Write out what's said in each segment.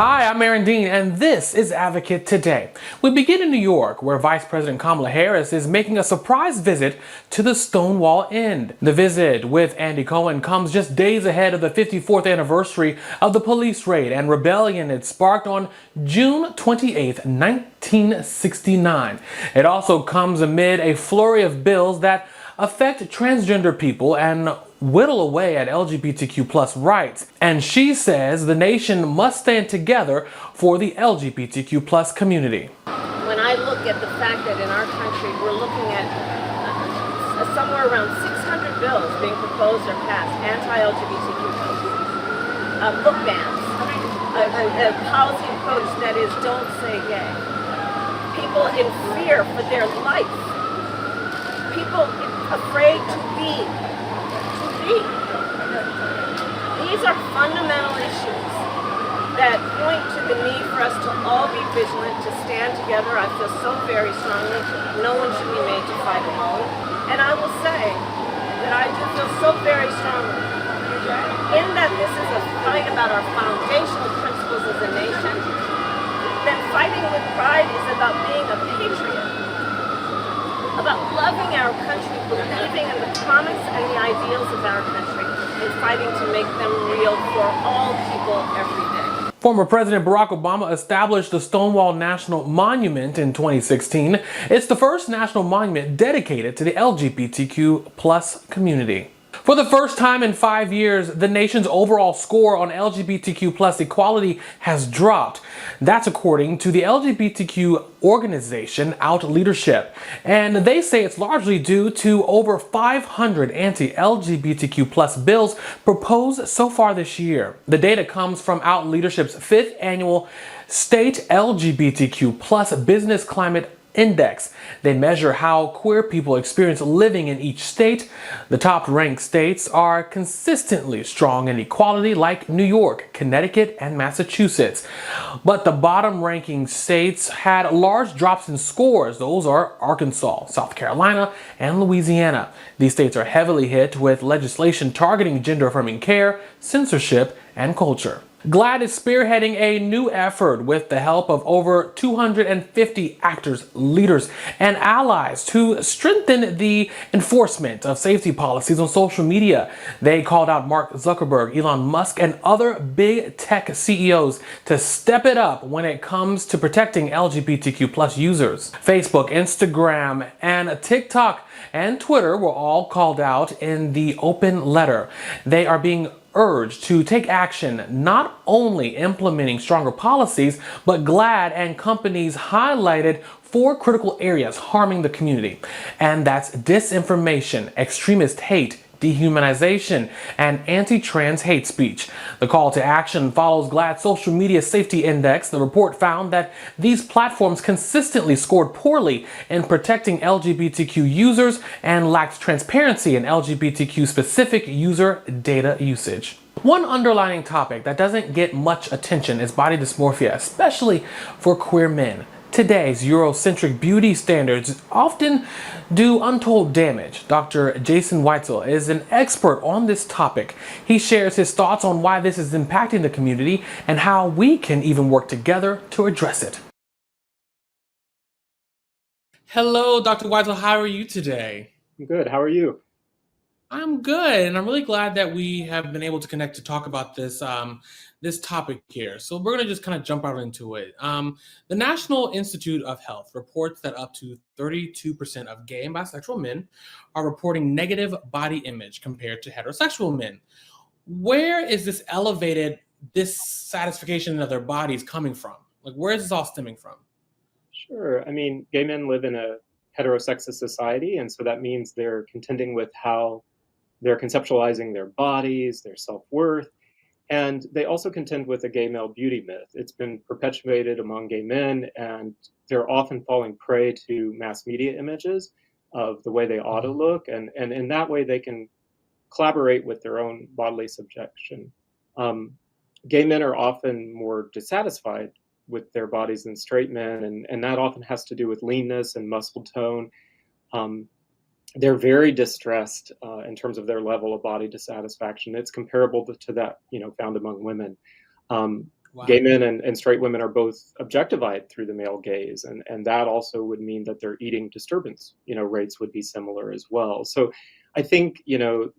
Hi, I'm Aaron Dean, and this is Advocate Today. We begin in New York, where Vice President Kamala Harris is making a surprise visit to the Stonewall Inn. The visit with Andy Cohen comes just days ahead of the 54th anniversary of the police raid and rebellion it sparked on June 28, 1969. It also comes amid a flurry of bills that affect transgender people and whittle away at LGBTQ plus rights. And she says the nation must stand together for the LGBTQ plus community. When I look at the fact that in our country we're looking at somewhere around 600 bills being proposed or passed, anti-LGBTQ bills, book bans, a policy approach that is don't say gay, people in fear for their life, people afraid to be. These are fundamental issues that point to the need for us to all be vigilant, to stand together. I feel so very strongly no one should be made to fight alone. And I will say that I do feel so very strongly in that this is a fight about our foundational principles as a nation. Then fighting with pride is about being a patriot, about loving our country, believing in the promise and the ideals of our country, and fighting to make them real for all people every day. Former President Barack Obama established the Stonewall National Monument in 2016. It's the first national monument dedicated to the LGBTQ plus community. For the first time in 5 years, the nation's overall score on LGBTQ plus equality has dropped. That's according to the LGBTQ organization Out Leadership. And they say it's largely due to over 500 anti-LGBTQ plus bills proposed so far this year. The data comes from Out Leadership's 5th annual State LGBTQ plus Business Climate Index. They measure how queer people experience living in each state. The top-ranked states are consistently strong in equality, like New York, Connecticut, and Massachusetts. But the bottom-ranking states had large drops in scores. Those are Arkansas, South Carolina, and Louisiana. These states are heavily hit with legislation targeting gender-affirming care, censorship, and culture. GLAAD is spearheading a new effort with the help of over 250 actors, leaders, and allies to strengthen the enforcement of safety policies on social media. They called out Mark Zuckerberg, Elon Musk, and other big tech CEOs to step it up when it comes to protecting LGBTQ plus users. Facebook, Instagram, and TikTok and Twitter were all called out in the open letter. They are being urged to take action, not only implementing stronger policies, but GLAAD and companies highlighted 4 critical areas harming the community. And that's disinformation, extremist hate, dehumanization, and anti-trans hate speech. The call to action follows GLAAD's Social Media Safety Index. The report found that these platforms consistently scored poorly in protecting LGBTQ users and lacked transparency in LGBTQ-specific user data usage. One underlying topic that doesn't get much attention is body dysmorphia, especially for queer men. Today's Eurocentric beauty standards often do untold damage. Dr. Jason Weitzel is an expert on this topic. He shares his thoughts on why this is impacting the community and how we can even work together to address it. Hello, Dr. Weitzel. How are you today? Good. How are you? I'm good, and I'm really glad that we have been able to connect to talk about this this topic here. So we're going to just kind of jump right into it. The National Institute of Health reports that up to 32% of gay and bisexual men are reporting negative body image compared to heterosexual men. Where is this elevated dissatisfaction of their bodies coming from? Like, where is this all stemming from? Sure. I mean, gay men live in a heterosexist society, and so that means they're contending with how they're conceptualizing their bodies, their self-worth, and they also contend with a gay male beauty myth. It's been perpetuated among gay men, and they're often falling prey to mass media images of the way they ought to look, and in that way they can collaborate with their own bodily subjection. Gay men are often more dissatisfied with their bodies than straight men, and that often has to do with leanness and muscle tone. They're very distressed in terms of their level of body dissatisfaction. It's comparable to that, found among women. Gay Wow. men and straight women are both objectified through the male gaze, and that also would mean that their eating disturbance, rates would be similar as well. So I think,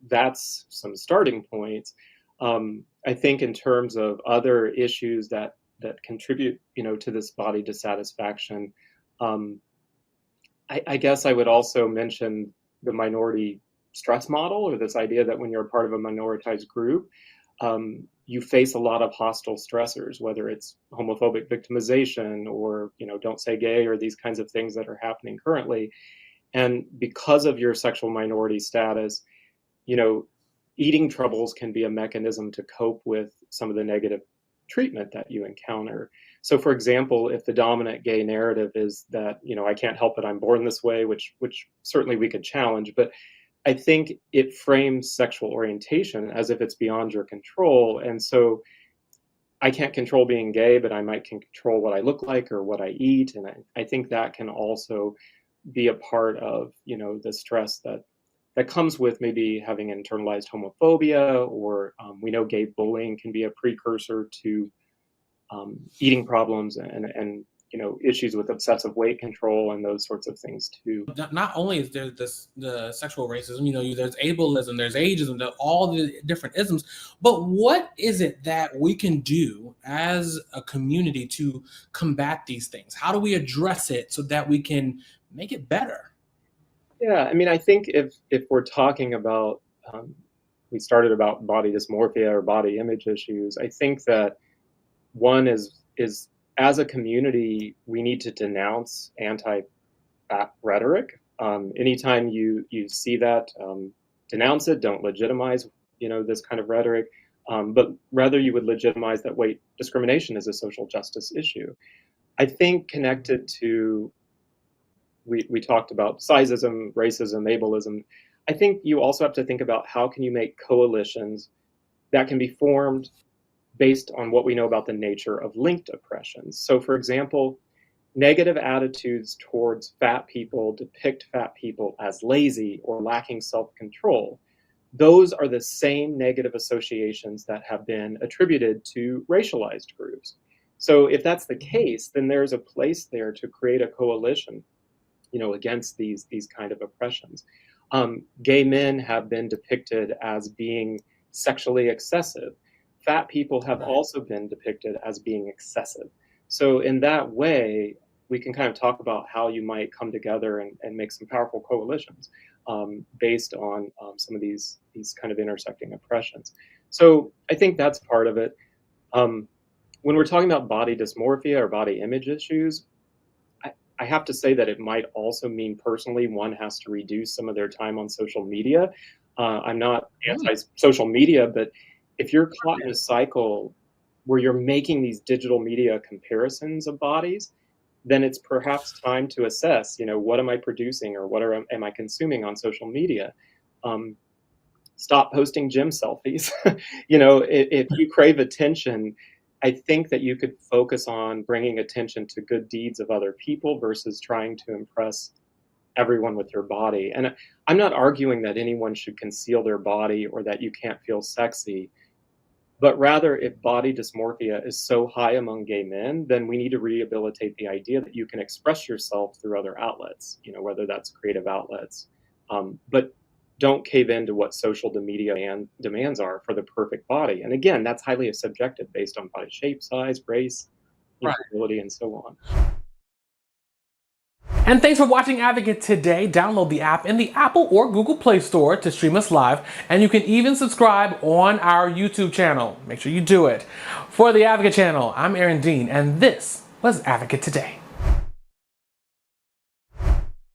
that's some starting points. I think in terms of other issues that contribute, to this body dissatisfaction, um, I guess I would also mention the minority stress model, or this idea that when you're a part of a minoritized group, you face a lot of hostile stressors, whether it's homophobic victimization or, don't say gay, or these kinds of things that are happening currently. And because of your sexual minority status, you know, eating troubles can be a mechanism to cope with some of the negative treatment that you encounter. So, for example, if the dominant gay narrative is that, I can't help it, I'm born this way, which certainly we could challenge, but I think it frames sexual orientation as if it's beyond your control. And so I can't control being gay, but I might can control what I look like or what I eat. And I think that can also be a part of, the stress that comes with maybe having internalized homophobia, or we know gay bullying can be a precursor to eating problems and issues with obsessive weight control and those sorts of things too. Not only is there the sexual racism, there's ableism, there's ageism, all the different isms, but what is it that we can do as a community to combat these things? How do we address it so that we can make it better? Yeah, I mean, I think if we're talking about, we started about body dysmorphia or body image issues. I think that one is as a community, we need to denounce anti-fat rhetoric. Anytime you see that, denounce it. Don't legitimize, this kind of rhetoric, but rather you would legitimize that weight discrimination is a social justice issue. I think connected to, we talked about sizeism, racism, ableism. I think you also have to think about how can you make coalitions that can be formed based on what we know about the nature of linked oppressions. So, for example, negative attitudes towards fat people depict fat people as lazy or lacking self-control. Those are the same negative associations that have been attributed to racialized groups. So if that's the case, then there's a place there to create a coalition, against these kind of oppressions. Gay men have been depicted as being sexually excessive. Fat people have also been depicted as being excessive. So in that way, we can kind of talk about how you might come together and make some powerful coalitions based on some of these kind of intersecting oppressions. So I think that's part of it. When we're talking about body dysmorphia or body image issues, I have to say that it might also mean personally one has to reduce some of their time on social media. I'm not anti-social media, but if you're caught in a cycle where you're making these digital media comparisons of bodies, then it's perhaps time to assess, what am I producing or what am I consuming on social media? Stop posting gym selfies. If you crave attention, I think that you could focus on bringing attention to good deeds of other people versus trying to impress everyone with your body. And I'm not arguing that anyone should conceal their body or that you can't feel sexy, but rather if body dysmorphia is so high among gay men, then we need to rehabilitate the idea that you can express yourself through other outlets, whether that's creative outlets, but don't cave into what social media demands are for the perfect body. And again, that's highly subjective based on body shape, size, race, ability, and so on. And thanks for watching Advocate today. Download the app in the Apple or Google Play Store to stream us live. And you can even subscribe on our YouTube channel. Make sure you do it. For the Advocate channel, I'm Aaron Dean, and this was Advocate Today.